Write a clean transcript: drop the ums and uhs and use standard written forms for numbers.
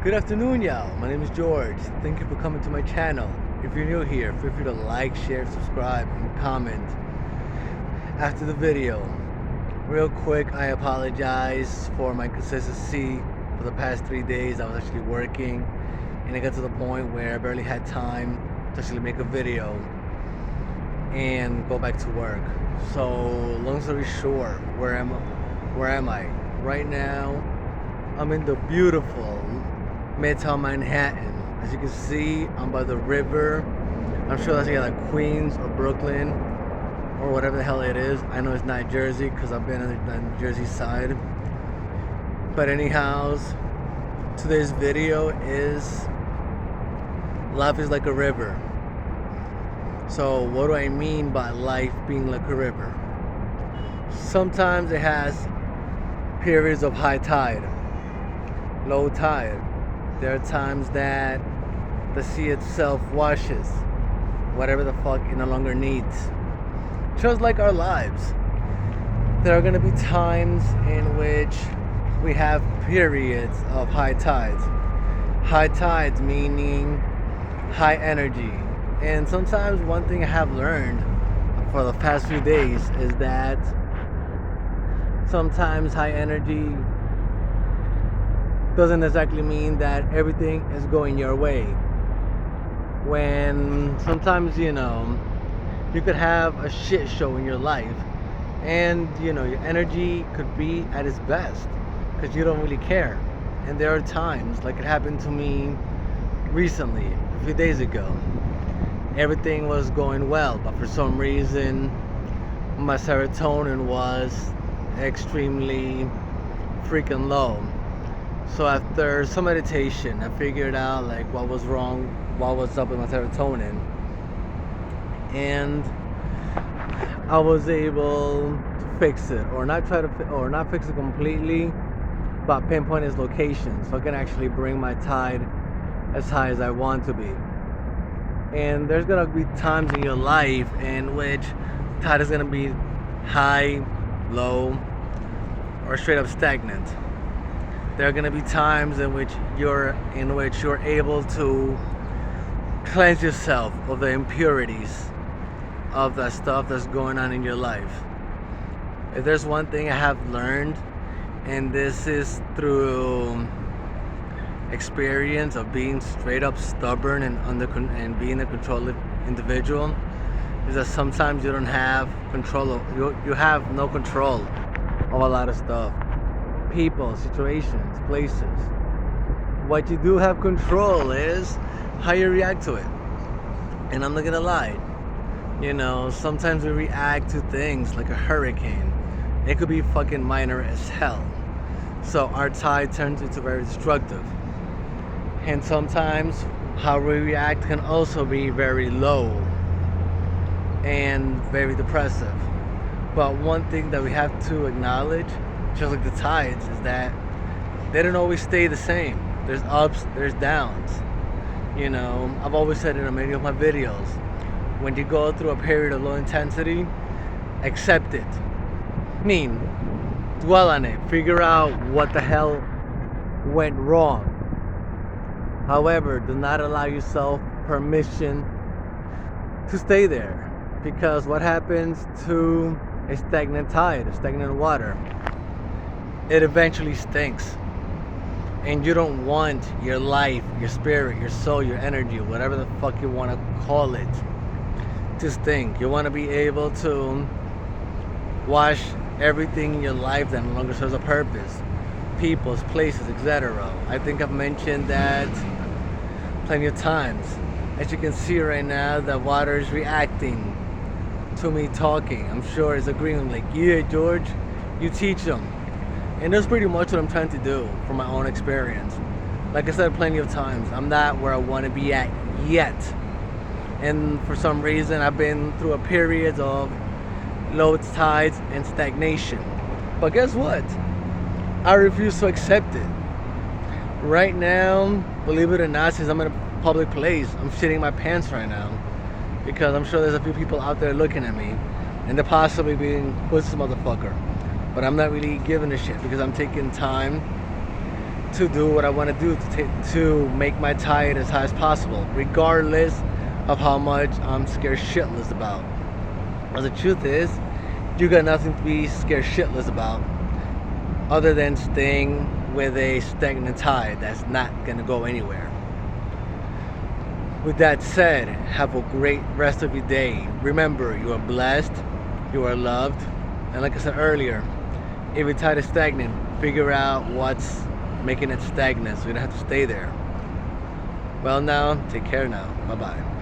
Good afternoon, y'all. My name is George. Thank you for coming to my channel. If you're new here, feel free to like, share, subscribe, and comment after the video. Real quick, I apologize for my consistency. For the past 3 days, I was actually working, and it got to the point where I barely had time to actually make a video and go back to work. So, long story short, where am I? Right now, I'm in the beautiful Midtown Manhattan. As you can see, I'm by the river. I'm sure that's like Queens or Brooklyn or whatever the hell it is. I know it's not Jersey because I've been on the Jersey side. But anyhow, today's video is life is like a river. So what do I mean by life being like a river? Sometimes it has periods of high tide, low tide. There are times that the sea itself washes whatever the fuck it no longer needs. Just like our lives, there are going to be times in which we have periods of high tides. High tides meaning high energy. And sometimes one thing I have learned for the past few days is that sometimes high energy doesn't exactly mean that everything is going your way. When sometimes, you could have a shit show in your life and, your energy could be at its best because you don't really care. And there are times, like it happened to me recently, a few days ago. Everything was going well, but for some reason, my serotonin was extremely freaking low. So after some meditation, I figured out like what was wrong, what was up with my serotonin, and I was able to fix it, or not fix it completely, but pinpoint its location, so I can actually bring my tide as high as I want to be. And there's gonna be times in your life in which tide is gonna be high, low, or straight up stagnant. There are going to be times in which you're able to cleanse yourself of the impurities of the stuff that's going on in your life. If there's one thing I have learned, and this is through experience of being straight up stubborn and being a controlled individual, is that sometimes you don't have control. You have no control of a lot of stuff. People, situations, places. What you do have control is how you react to it. And I'm not gonna lie, sometimes we react to things like a hurricane. It could be fucking minor as hell. So our tide turns into very destructive. And sometimes how we react can also be very low and very depressive. But one thing that we have to acknowledge, just like the tides, is that they don't always stay the same. There's ups, there's downs. I've always said in many of my videos, when you go through a period of low intensity, accept it. Dwell on it. Figure out what the hell went wrong. However, do not allow yourself permission to stay there. Because what happens to a stagnant tide, a stagnant water? It eventually stinks. And you don't want your life, your spirit, your soul, your energy, whatever the fuck you want to call it, to stink. You want to be able to wash everything in your life that no longer serves a purpose. People's, places, etc. I think I've mentioned that plenty of times. As you can see right now, the water is reacting to me talking. I'm sure it's agreeing like, yeah, George, you teach them. And that's pretty much what I'm trying to do from my own experience. Like I said plenty of times, I'm not where I want to be at yet. And for some reason, I've been through a period of low tides and stagnation. But guess what? I refuse to accept it. Right now, believe it or not, since I'm in a public place, I'm shitting my pants right now. Because I'm sure there's a few people out there looking at me, and they're possibly being, who's this motherfucker? But I'm not really giving a shit because I'm taking time to do what I want to do to make my tide as high as possible, regardless of how much I'm scared shitless about. But the truth is, you got nothing to be scared shitless about other than staying with a stagnant tide that's not gonna go anywhere. With that said, have a great rest of your day. Remember, you are blessed, you are loved, and like I said earlier, if your tide is stagnant, figure out what's making it stagnant so you don't have to stay there. Well now, take care now. Bye-bye.